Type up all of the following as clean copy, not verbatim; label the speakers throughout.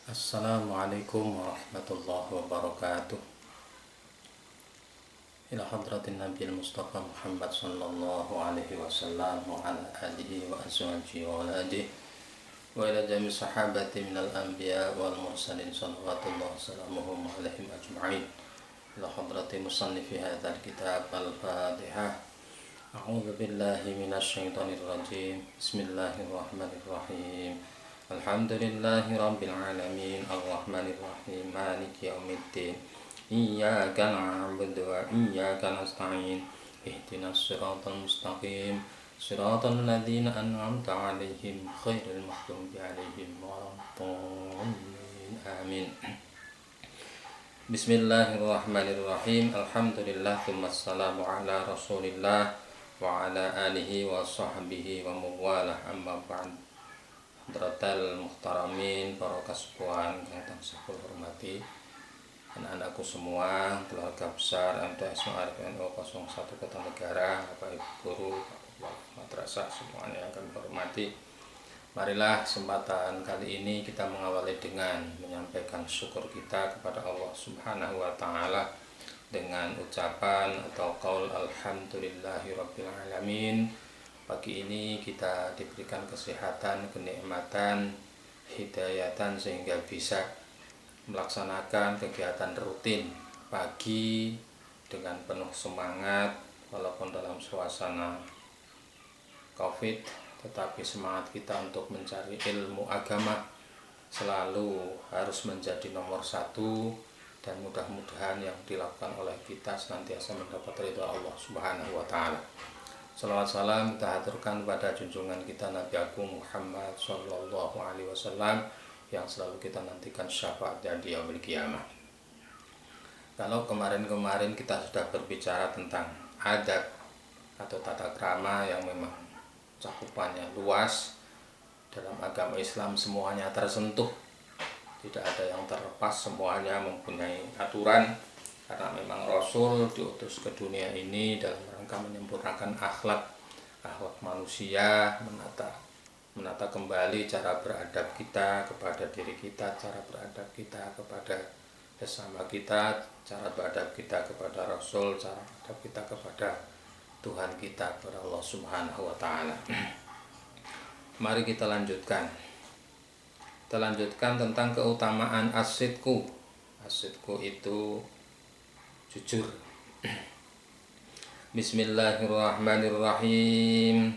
Speaker 1: Assalamualaikum warahmatullahi wabarakatuh. Ila hadratin Nabi Mustafa Muhammad sallallahu alaihi wasallam wa ala alihi wa azwajihi wa aladihi wa ila jami sahabati minal anbiya wal mursalin salawatullah salamuhum alaihim ajma'in. Ila hadrati musannifi hadzal kitab al-Fatihah. A'udzu billahi minasy syaithanir rajim. Bismillahirrahmanirrahim. Alhamdulillahi rabbil alamin arrahmanir rahim maliki yaumiddin iyyaka na'budu wa iyyaka nasta'in ihdinas siratal mustaqim siratal ladzina an'amta 'alaihim ghairil maghdubi 'alaihim waladdallin amin. Bismillahirrahmanirrahim. Alhamdulillah tsummas salamu ala Rasulillah wa ala alihi wa sahbihi wa mawalah amma ba'd. Hadratal muhtaramin, para kasepuhan yang tansah kula hormati, anak-anakku semua, keluarga besar MTS Ma'arif NU 01 Kertanegara, Bapak Ibu guru, madrasah semuanya yang kami hormati. Marilah kesempatan kali ini kita mengawali dengan menyampaikan syukur kita kepada Allah Subhanahu wa taala dengan ucapan atau qaul alhamdulillahirabbil alamin. Pagi ini kita diberikan kesehatan, kenikmatan, hidayatan sehingga bisa melaksanakan kegiatan rutin pagi dengan penuh semangat walaupun dalam suasana Covid, tetapi semangat kita untuk mencari ilmu agama selalu harus menjadi nomor satu, dan mudah-mudahan yang dilakukan oleh kita senantiasa mendapat ridha Allah Subhanahu wa taala. Salawat salam kita haturkan pada junjungan kita Nabi Agung Muhammad sallallahu alaihi wasallam yang selalu kita nantikan syafaatnya di yaumil qiyamah. Kalau kemarin-kemarin kita sudah berbicara tentang adab atau tata krama yang memang cakupannya luas dalam agama Islam, semuanya tersentuh, tidak ada yang terlepas, semuanya mempunyai aturan. Karena memang Rasul diutus ke dunia ini dalam rangka menyempurnakan akhlak manusia, menata kembali cara beradab kita kepada diri kita, cara beradab kita kepada sesama kita, cara beradab kita kepada Rasul, cara beradab kita kepada Tuhan kita, kepada Allah Subhanahu wa taala. Mari kita lanjutkan. Kita lanjutkan tentang keutamaan as-sidqu. As-sidqu itu jujur. Bismillahirrahmanirrahim.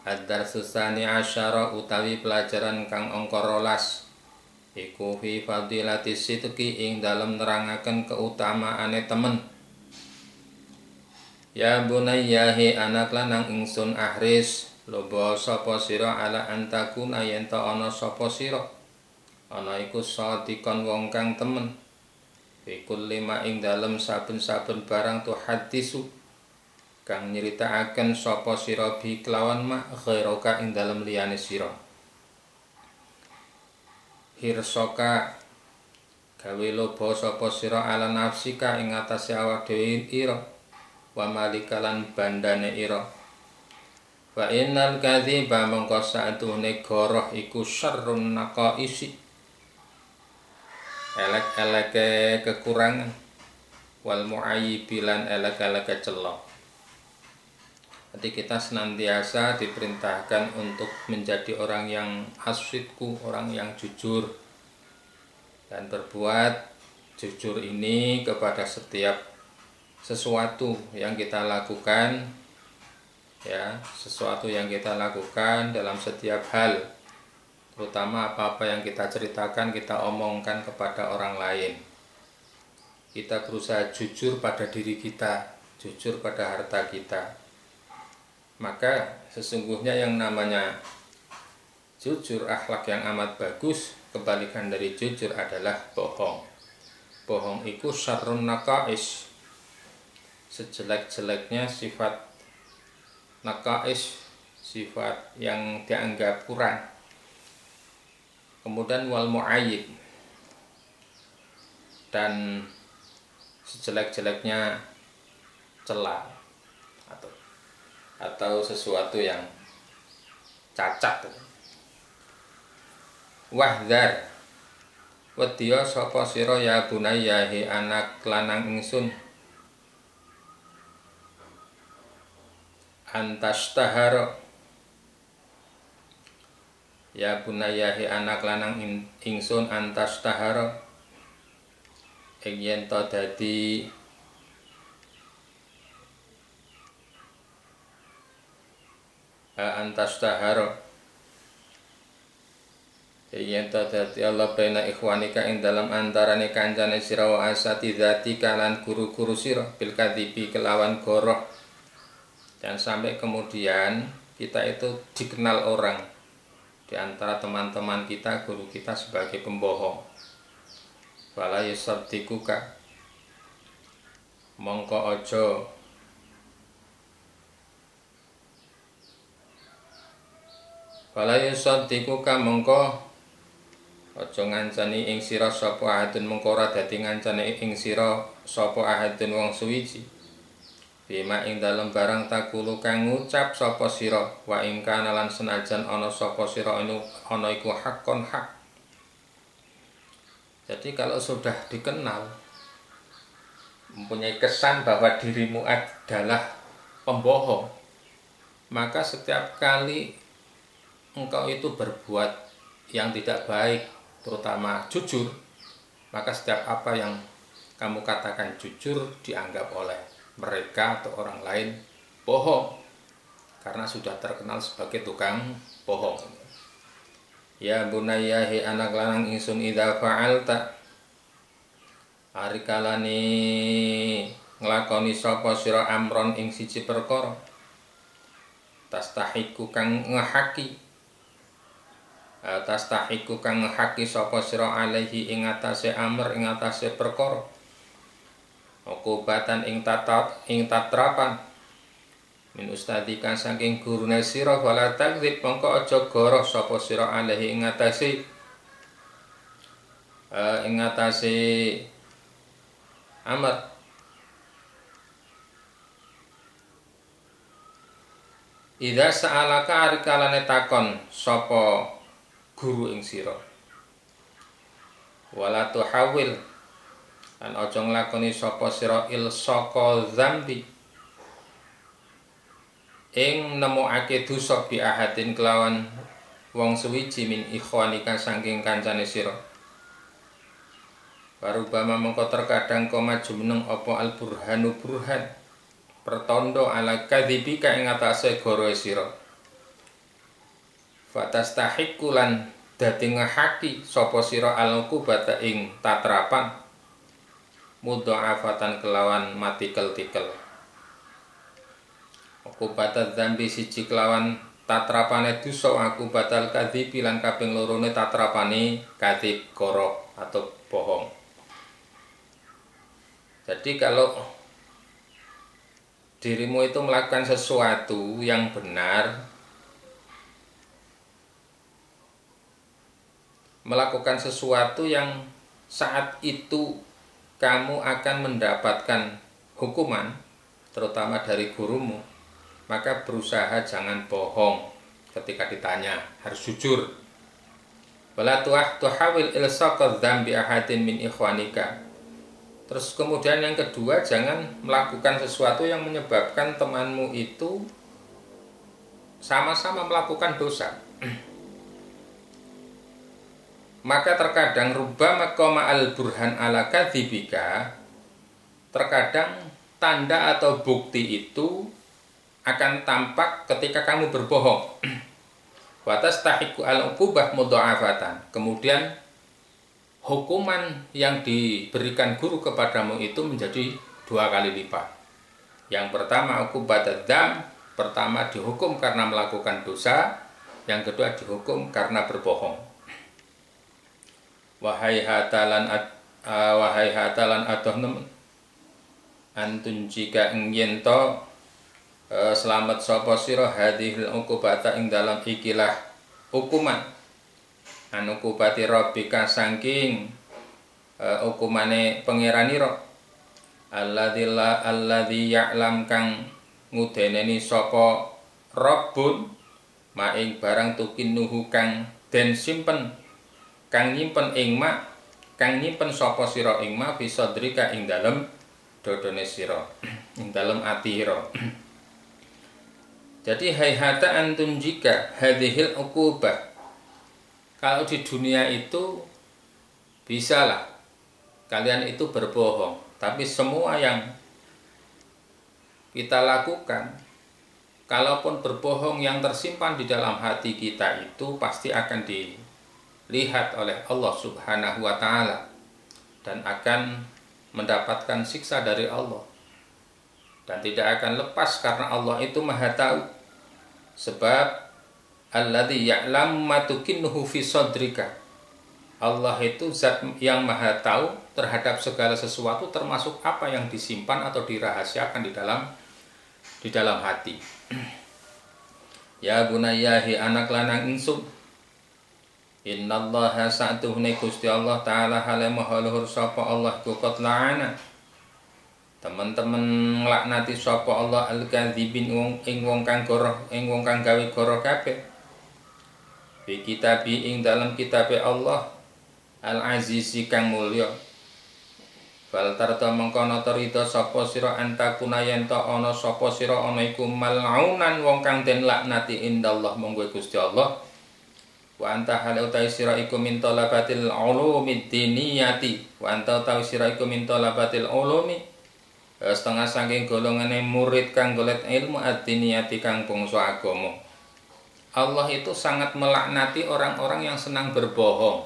Speaker 1: Ad-darsus tsani asyara utawi pelajaran kang angka 12 iku fi fadilati sidqi ing dalem nerangaken keutamaane temen. Ya bunayya he anak lanang ingsun ahris loba sapa sira ala antakuna yen ta ana sapa sira ana iku sadikon wong kang temen. Fikul lima ing dalem saben-saben barang tu hadisu kang nyeritakaken sapa sira bi kelawan mak ghairaka ing dalem liyane sira. Hirsoka gawe loba sapa sira ala nafsika ing atase awak dhewe ira wa malikalan bandane ira. Fa innal kadhiba mongko saatune goroh iku syarrun naqaisi, elek-eleke kekurangan, wal mu'ayyibilan elek-eleke celok. Jadi kita senantiasa diperintahkan untuk menjadi orang yang as-sidqu, orang yang jujur, dan berbuat jujur ini kepada setiap sesuatu yang kita lakukan, ya, sesuatu yang kita lakukan dalam setiap hal. Terutama apa-apa yang kita ceritakan, kita omongkan kepada orang lain. Kita berusaha jujur pada diri kita, jujur pada harta kita. Maka sesungguhnya yang namanya jujur, akhlak yang amat bagus, kebalikan dari jujur adalah bohong. Bohong itu syarrun naqais, sejelek-jeleknya sifat naqais, sifat yang dianggap kurang. Kemudian wal mu'ayyib, dan sejelek-jeleknya celah atau sesuatu yang cacat. Wahdar, Wedya sapa sira ya bunayya he anak lanang ingsun antastahara ya bunayya he anak lanang ingsun antastahara ing yen to dadi antastahara yen to dadi Allah baina ikhwanika ing dalam antarane kancane sira wa asatidati kalan guru-guru sira bil kadzibi kelawan goroh. Dan sampai kemudian kita itu dikenal orang di antara teman-teman kita, guru kita sebagai pembohong. Wala yusaddikuka mongko ojo aja ngancani ing sira sapa ahadun mengko ora dadi ngancani ing sira sapa ahadun wong suwiji bima ing dalem barang takulu kang ngucap sapa sira wa ing kana lan senajan ana sapa sira ana iku hakon hak. Jadi kalau sudah dikenal mempunyai kesan bahwa dirimu adalah pembohong, maka setiap kali engkau itu berbuat yang tidak baik, terutama jujur, maka setiap apa yang kamu katakan jujur dianggap oleh mereka atau orang lain bohong, karena sudah terkenal sebagai tukang bohong. Ya bunayya he anak lanang ingsun idza fa'alta arikalani nglakoni sapa sira amron ing siji perkara tastahiku kang ngehaki sapa sira alaihi ing atase amr ing atase perkara ukubatan ing tatrapan min ustadika saking gurune sira wala takdzib mongko aja goroh sapa sira alaihi ing atase amr. Idza sa'alaka arikalane takon sapa guru ing sira wala tuhawil lan aja nglakoni sapa sira ilsaqa dzambi ing nemokake dosa bi ahadin kelawan wong suwiji min ikhwanika saking kancane sira. Warubama mengko terkadang koma jumeneng apa al burhanu burhan pertondo ala kadzibika ing atase goroe sira. Fatastahiqu lan dadi ngehaki sapa sira al-uqubata ing tatrapan mudha'afatan kelawan matikel-tikel. Uqubata dzambi siji kelawan tatrapane dosa aku batal kadzibi lan kaping lorone tatrapane kadzib goro atau bohong. Jadi kalau dirimu itu melakukan sesuatu yang benar, melakukan sesuatu yang saat itu kamu akan mendapatkan hukuman, terutama dari gurumu, maka berusaha jangan bohong ketika ditanya, harus jujur. Wala tuhawil ilsaqadz dzambi ahadin min ikhwanika. Terus kemudian yang kedua, jangan melakukan sesuatu yang menyebabkan temanmu itu sama-sama melakukan dosa. Maka terkadang rubbama qama al-burhan ala kadzibika, terkadang tanda atau bukti itu akan tampak ketika kamu berbohong. Wa tastahiqu al-uqubah mudha'afatan. Kemudian hukuman yang diberikan guru kepadamu itu menjadi 2 kali lipat. Yang pertama uqubat dzam, pertama dihukum karena melakukan dosa, yang kedua dihukum karena berbohong. Wahai hatalan adohnem antun jika ingin to selamat sapa sira hadhil uqubata ing dalam ikilah hukuman anu kubati rabbika saking hukumane pangeranira alladzi ya'lam kang ngudeneni sapa rabbun maing barang tukinuhu kang den simpen kang nyimpen ing mak kang nyimpen sapa sira ing ma fi sadrika ing dalem dodone sira ing dalem ati sira. Jadi hayhata antum jika hadhil uqubah, kalau di dunia itu bisalah kalian itu berbohong, tapi semua yang kita lakukan, kalaupun berbohong yang tersimpan di dalam hati kita itu pasti akan dilihat oleh Allah Subhanahu wa Ta'ala dan akan mendapatkan siksa dari Allah, dan tidak akan lepas karena Allah itu Maha Tahu. Sebab alladzi ya'lam ma tukinnuhu fi sadrika, Allah itu zat yang Maha Tahu terhadap segala sesuatu, termasuk apa yang disimpan atau dirahasiakan di dalam hati. Ya bunayyahi anak lanang ingsun, innallaha sa'tuhne Gusti Allah Ta'ala hale maha luhur sapa Allah iku qad la'ana, teman-teman nglaknati sapa Allah al-kadzibin ing wong kang goroh, ing wong kang gawe goroh kabeh. Bi kitabi ing dalam kitabe Allah al-azizi kang mulya. Fal tarta mengkono terida sapa sira antakuna yen ta ana sapa sira ana iku mal'unan wong kang den laknati indallah monggo Gusti Allah. Wa anta hal utai sira iku min talabatil ulumi diniyati, wa anta utawi sira iku min talabatil ulumi setengah saking golongane murid kang golek ilmu ad-diniyati kang bangsa agama. Allah itu sangat melaknati orang-orang yang senang berbohong.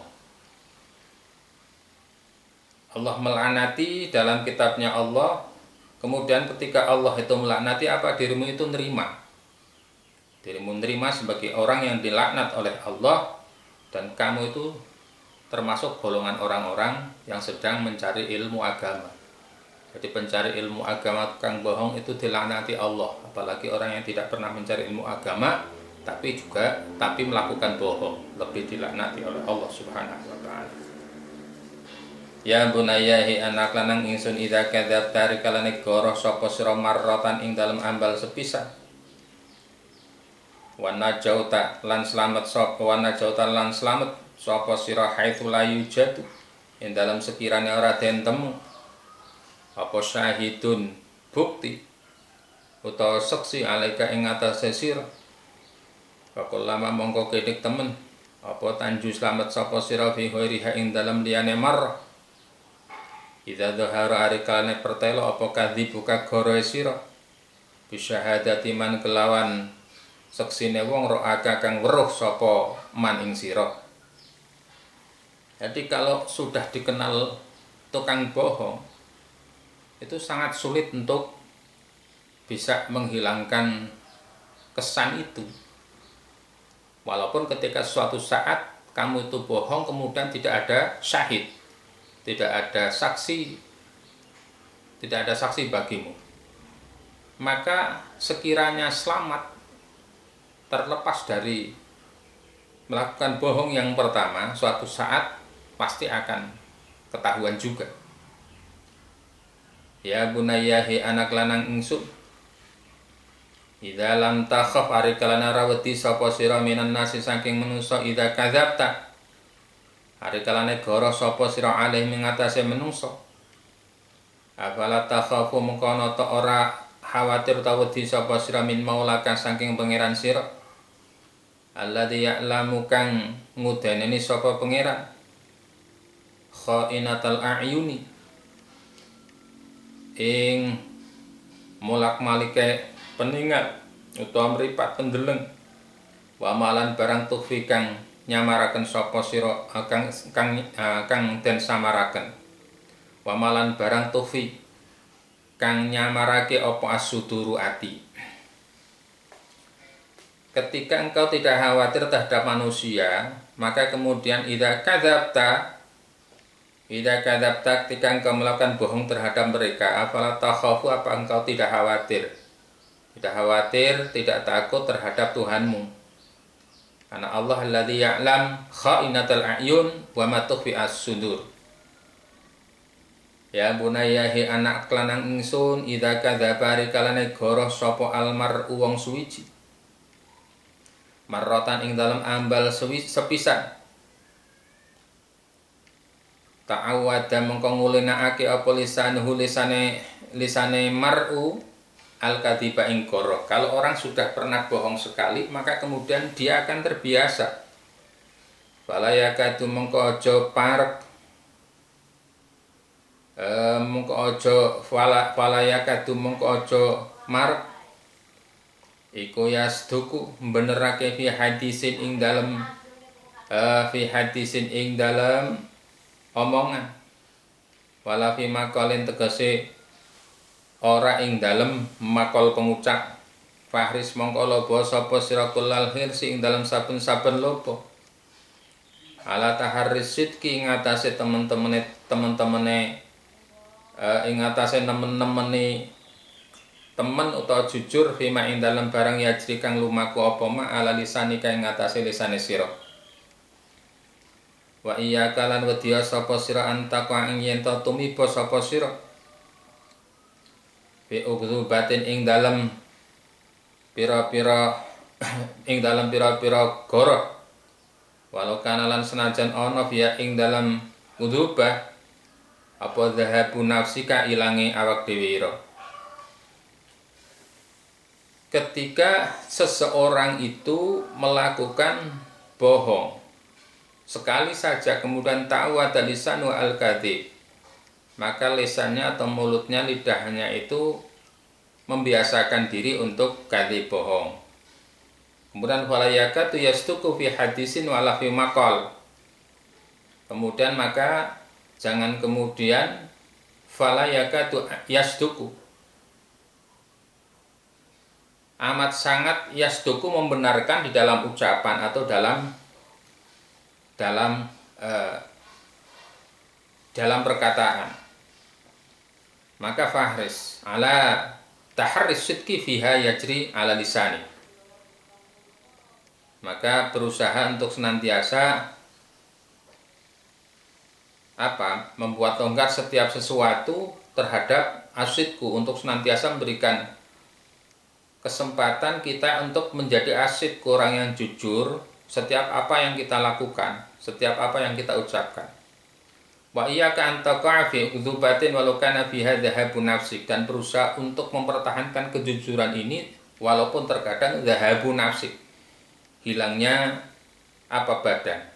Speaker 1: Allah melaknati dalam kitabnya Allah. Kemudian ketika Allah itu melaknati, apa dirimu itu nerima? Dirimu nerima sebagai orang yang dilaknat oleh Allah, dan kamu itu termasuk golongan orang-orang yang sedang mencari ilmu agama. Jadi pencari ilmu agama tukang bohong itu dilaknati Allah. Apalagi orang yang tidak pernah mencari ilmu agama tapi melakukan bohong, lebih dilaknati oleh Allah Subhanahu wa Ta'ala. Ya bunayyahi anak lanang ingsun idza kadzabta rikalane goroh sapa sira marratan ing dalem ambal sepisan. Wa najauta lan slamet sapa sira haitsu la yujadu ing dalem sekirane ora den temu apa syahidun bukti utawa saksi alaika ing atase sira. Pakul lama mongko kedik temen apa tanju slamet sapa sira fi ghairiha ing dalem liyane marrah. Idza dhahara arikalane pertelo apa kadzibuka goroe sira bi syahadati man kelawan saksine wong ro'aka kang weruh sapa man ing sira. Jadi kalau sudah dikenal tukang bohong, itu sangat sulit untuk bisa menghilangkan kesan itu. Walaupun ketika suatu saat kamu itu bohong, kemudian tidak ada syahid, tidak ada saksi bagimu, maka sekiranya selamat terlepas dari melakukan bohong yang pertama, suatu saat pasti akan ketahuan juga. Ya bunayyahi anak lanang ingsun, idza lam takhaf arikalana rawati sapa sira minan nasi saking manusa idza kadzabta arikalane goro sapa sira alih ing atase manusa. Afala takhafu mengkono ta ora khawatir ta wedi sapa sira min maulaka saking pangeran sira. Alladzi ya'lamu kang ngudeneni sapa pangeran khainatal a'yuni ing mulak-malike peningat utawa mripat pendeleng, wa malan barang tukfi kang nyamaraken sapa sira kang den samaraken, wa malan barang tukfi kang nyamarake apa asuduru ati. Ketika engkau tidak khawatir terhadap manusia, maka kemudian idza kadzabta ketika engkau melakukan bohong terhadap mereka, afala takhafu, apa engkau tidak khawatir? Tidak khawatir, tidak takut terhadap Tuhanmu. Karena Allah alladzi ya'lam kha'inatal a'yun wa ma tukhfi as-sudur. Ya bunayyahi anak lanang ingsun, idza kadzaba rikalane goroh sapa almar'u wong suwiji. Marrotan ing dalam ambal sepisan. ta'awada mongko ngulinakake apa lisanuhu lisane mar'u al-kadhiba ing goro. Kalau orang sudah pernah bohong sekali, maka kemudian dia akan terbiasa. Fala yakadu mongko aja parek mongko aja fala yakadu mongko aja marek iku yasduku benerake fi hadisin ing dalem omongan wala fi maqalin tegese ora ing dalem makol pengucap fahris mongko lobo sapa sira kullal hirsi ing dalem saben-saben lobo ala taharris sidqi ing atase temen-temene ing atase nemen-nemene temen utawa jujur fima ing dalem barang yajri kang lumaku apa ma ala lisani kang ngatasé lisane sira wa iya kalan wedya sapa sira antaka ing yen to tumiba sapa sira fi ughzubatin ing dalem pira-pira goro walau kana lan senajan ana fiya ing dalem udzubah apa zahabu nafsika ilange awak dhewe ira. Ketika seseorang itu melakukan bohong sekali saja kemudian ta'awada lisanu al-kadhib, maka lisannya atau mulutnya, lidahnya itu membiasakan diri untuk kadhib bohong. Kemudian fala yakatu yastuku fi hadisin wala fi maqal. Kemudian maka jangan kemudian fala yakatu yastuku, amat sangat yasduku membenarkan di dalam ucapan atau dalam perkataan. Maka fahris ala taharris sidqi fiha yajri ala lisani. Maka berusaha untuk senantiasa membuat longgar setiap sesuatu terhadap asidku, untuk senantiasa memberikan kesempatan kita untuk menjadi asid, orang yang jujur setiap apa yang kita lakukan, setiap apa yang kita ucapkan. Wa iyyaka an taqa'a fi udzubatin walau kana fiha dhahabun nafsik, dan berusaha untuk mempertahankan kejujuran ini walaupun terkadang dhahabun nafsik, hilangnya badan.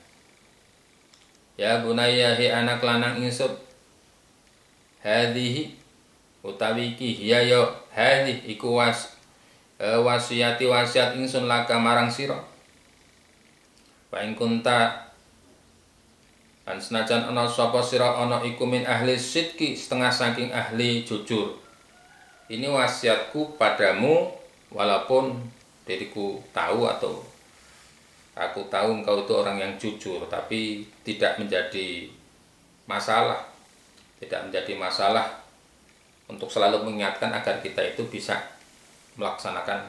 Speaker 1: Ya bunayya hi anak lanang ingsun, hadhihi utawi iki hiya ya hadhi iku wasiat ingsun laka marang sira. Wa ing kunta lan senajan ana sapa sira ana iku min ahli sidqi, setengah saking ahli jujur. Ini wasiatku padamu walaupun diriku tahu atau aku tahu engkau itu orang yang jujur, tapi tidak menjadi masalah. Tidak menjadi masalah untuk selalu mengingatkan agar kita itu bisa melaksanakan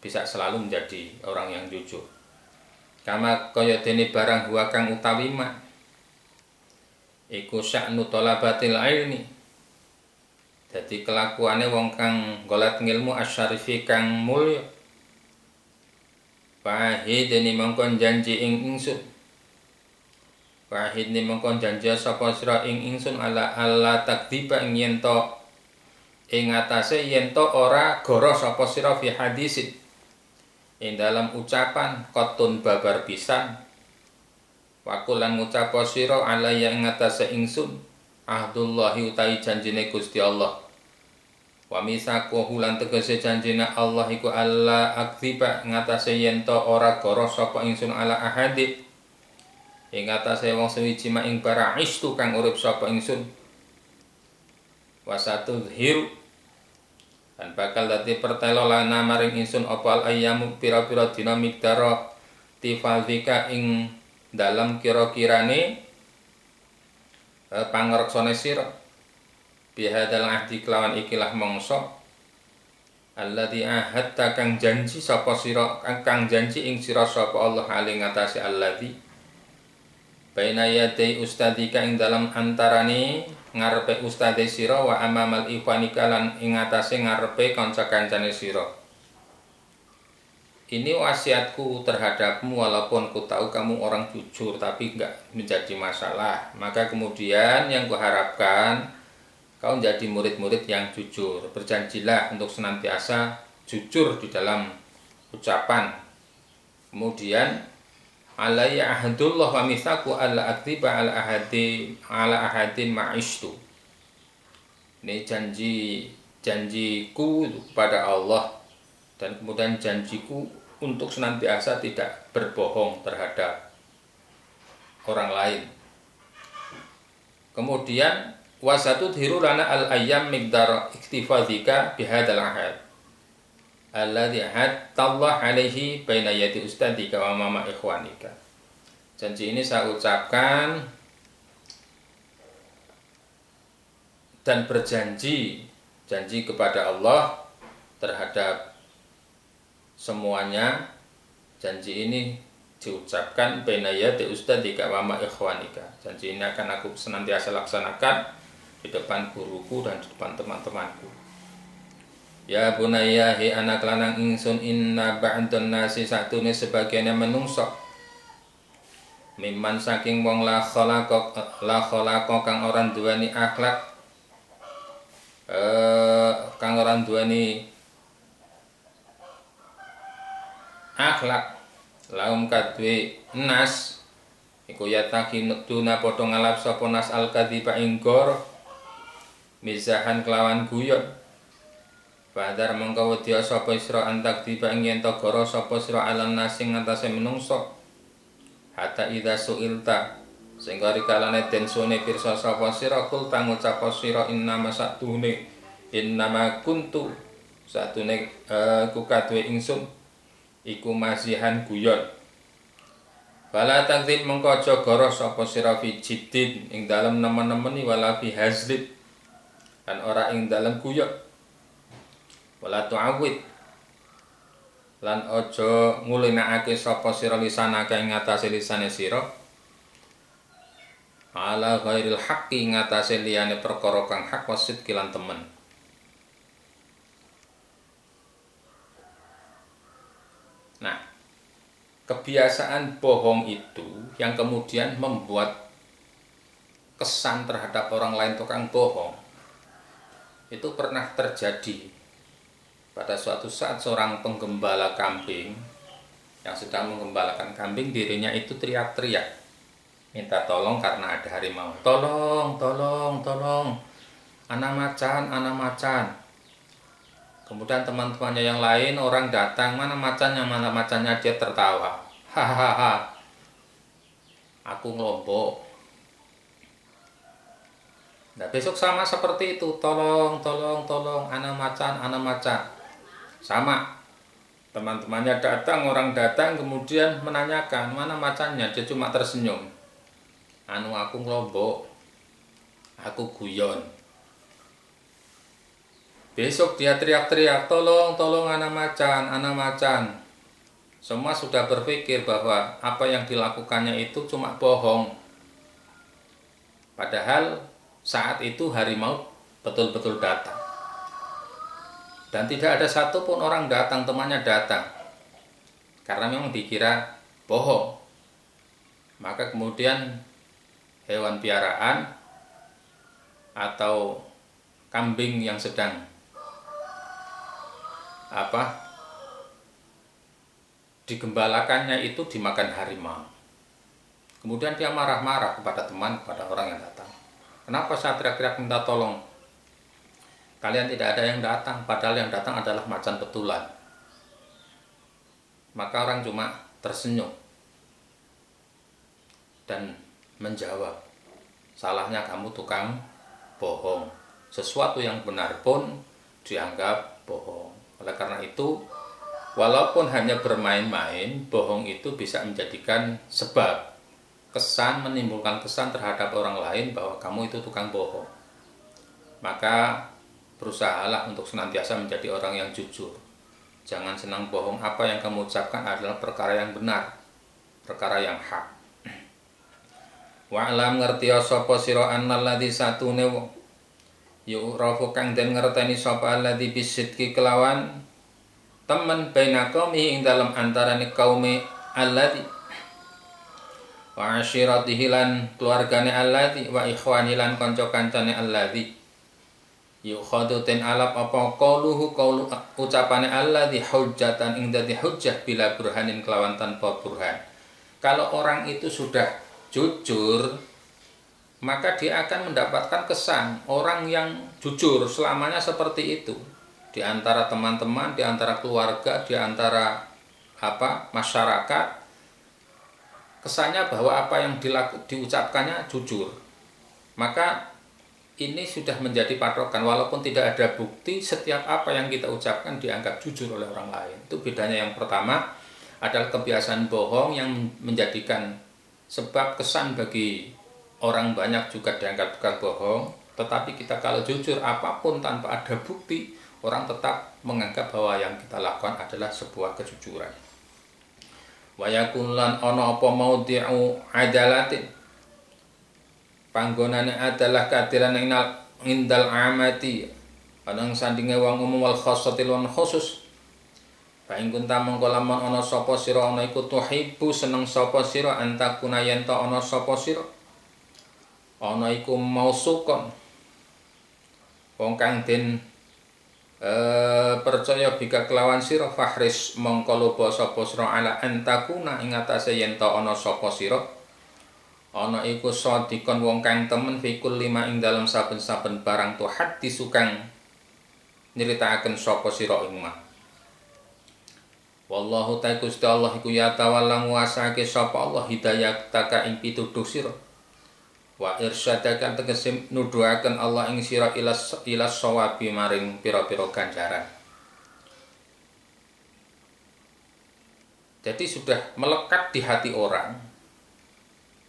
Speaker 1: bisa selalu menjadi orang yang jujur. Kama kaya dene barang huwa kang utawi ma iku sya'nu talabatil ilmi, dadi kelakuane wong kang golek ngilmu asyarifi kang mulya. Wahid dene mongkon janji ing ingsun, wahid dene mongkon janji sapa sira ing ingsun ala takdziba ing yen to ing atase yen to ora goro sapa sira fi hadisin ing dalam ucapan kotun babar pisan wakulan ngucap sira alaya ing atase ingsun ahdullahi utawi janjine Gusti Allah wa misaquhu lan tegese janjine Allah iku alla akdziba ngatasé yen to ora goro sapa ingsun ala ahadi ing atase wong suwiji mak ing baraistu kang urip sapa ingsun wasatu hiru dan bakal dadi pertelo lana maring ingsun opal ayyamu pira-pira dina miqdara tifalzika ing dalam kira-kirane pangreksane sira bihadal ahdi kelawan ikilah mangsa alladzi ahadta kang janji sapa sira kang janji ing sira sapa Allah ali ngatasi alladzi baina yadai ustadika ing dalam antarane ngarepe ustade sira wa amamal ikhwanika lan ing atase ngarepe kanca-kancane sira. ini wasiatku terhadapmu walaupun ku tahu kamu orang jujur tapi enggak menjadi masalah. Maka kemudian yang kuharapkan kau menjadi murid-murid yang jujur. Berjanjilah untuk senantiasa jujur di dalam ucapan. Kemudian alayya ahadullah wa mithaku alla aktiba ala ahadin ma'ishtu. Ini janjiku kepada Allah dan kemudian janjiku untuk senantiasa tidak berbohong terhadap orang lain. Kemudian wasatudhiru lana al-ayyam miqdar iktifadhika bihadzal ahad alladhi hadtallah alaihi baina yadi ustadika wa mama ikhwanika. Janji ini saya ucapkan dan janji kepada Allah terhadap semuanya. Janji ini diucapkan baina yadi ustadika wa mama ikhwanika. Janji ini akan aku senantiasa laksanakan di depan guruku dan di depan teman-temanku. Ya bunayya hi anak lanang ingsun inna ba'dun nasi satune sebagiannya menungso mimman saking wong la khalaqa kang orang duweni akhlak kang orang duweni akhlak laum kadwe nas iku yataki nutuna padha ngalap sapa nas al kadhiba ingkor mizahan kelawan guyon. Badar mengko wedya sapa sira antak tiba ing yen goro sapa sira alam nasi ngatasé menungso hatta idza suilta sehingga rikalane den sune pirsa sapa sira kul tangucap sira innama satune innama kuntu satune ku kadhe ingsun iku masihan guyon. Wala takdzib mengko aja goro sapa sira fi jiddin ing dalem nemen-nemeni wala fi hazlid lan ora ing dalem guyon. Wala tu'awid lan aja ngulinakake sapa sira lisanaka ing ngatasé lisane sira ala ghairil haqqi ngatasé liyane perkara kang hak wasit kilan temen. Nah, kebiasaan bohong itu yang kemudian membuat kesan terhadap orang lain tukang bohong itu pernah terjadi. Pada suatu saat seorang penggembala kambing yang sedang menggembalakan kambing, dirinya itu teriak-teriak minta tolong karena ada harimau. Tolong, tolong, tolong, ana macan, ana macan. Kemudian teman-temannya yang lain orang datang, mana macannya, dia tertawa. Hahaha, aku ngelompok. Nah, besok sama seperti itu, tolong, tolong, tolong, ana macan, ana macan. Sama, teman-temannya datang, orang datang kemudian menanyakan mana macannya, dia cuma tersenyum. Anu aku ngelombok, aku guyon. Besok dia teriak-teriak, tolong, tolong anak macan, anak macan. Semua sudah berpikir bahwa apa yang dilakukannya itu cuma bohong. Padahal saat itu harimau betul-betul datang. Dan tidak ada satupun orang datang, temannya datang. Karena memang dikira bohong. Maka kemudian hewan piaraan atau kambing yang sedang digembalakannya itu dimakan harimau. Kemudian dia marah-marah kepada teman, kepada orang yang datang. Kenapa saya teriak-teriak minta tolong? Kalian tidak ada yang datang, padahal yang datang adalah macan betulan. Maka orang cuma tersenyum dan menjawab, salahnya kamu tukang bohong. Sesuatu yang benar pun dianggap bohong. Oleh karena itu, walaupun hanya bermain-main, bohong itu bisa menjadikan sebab kesan, menimbulkan kesan terhadap orang lain bahwa kamu itu tukang bohong. Maka berusahalah untuk senantiasa menjadi orang yang jujur. Jangan senang bohong. Apa yang kamu ucapkan adalah perkara yang benar, perkara yang hak. Wa'lam ngerti sapa sira annal ladzi satune yu'rafu kang den ngerteni sapa alladzi bisidqi kelawan teman baina qaumihi ing dalam antarane kaume alladzi wa ashiratihi lan keluargane alladzi wa ikhwani lan kanca-kancane alladzi yukhadu ten alap apa qauluhu qaulu ucapane alladzi hujjatan ing dadi hujjah bila burhanin kelawan tanpa burhan. Kalau orang itu sudah jujur, maka dia akan mendapatkan kesan orang yang jujur selamanya seperti itu. Di antara teman-teman, di antara keluarga, di antara masyarakat, kesannya bahwa apa yang diucapkannya jujur. Maka ini sudah menjadi patokan, walaupun tidak ada bukti, setiap apa yang kita ucapkan dianggap jujur oleh orang lain. Itu bedanya. Yang pertama adalah kebiasaan bohong yang menjadikan sebab kesan bagi orang banyak juga dianggap tukang bohong. Tetapi kita kalau jujur apapun tanpa ada bukti, orang tetap menganggap bahwa yang kita lakukan adalah sebuah kejujuran. Wa yakun lan ana apa maudhi'u adalatin, panggonane adalah kadiran indal amati, ana sandinge wong umum wal khossatil wan khusus. Fa ing kunta mongko lamun ana sapa sira ana iku tuhibbu seneng sapa sira antakuna yen ta ana sapa sira ana iku mausukon wong kang den percaya bika kelawan sira fahris mongko loba sapa sira ala antakuna ing atase yen ta ana sapa sira ana iku sadikon wong kang temen fikul lima ing dalam saben-saben barang tu hati sukang nyeritakaken sapa sira ing mah. Wallahu ta'ala Gusti Allah iku ya tawalla nguasake sapa Allah hidayataka ing pituduh sira. Wa irsyadaka tegese nuduhaken Allah ing sira ila sawabi maring pira-pira ganjaran. Jadi sudah melekat di hati orang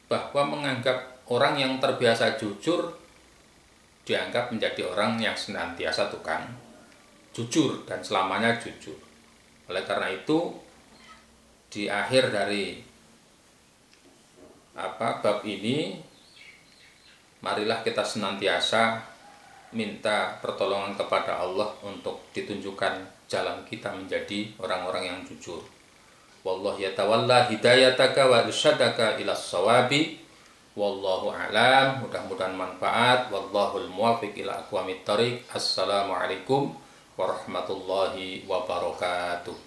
Speaker 1: bahwa menganggap orang yang terbiasa jujur dianggap menjadi orang yang senantiasa tukang jujur dan selamanya jujur. Oleh karena itu di akhir dari bab ini marilah kita senantiasa minta pertolongan kepada Allah untuk ditunjukkan jalan kita menjadi orang-orang yang jujur. Wallahu yatawalla hidayataka wa irsyadaka ila shawabi. Wallahu a'lam. Mudah-mudahan manfaat. Wallahul muwaffiq ila aqwamit thoriq. Assalamualaikum warahmatullahi wabarakatuh.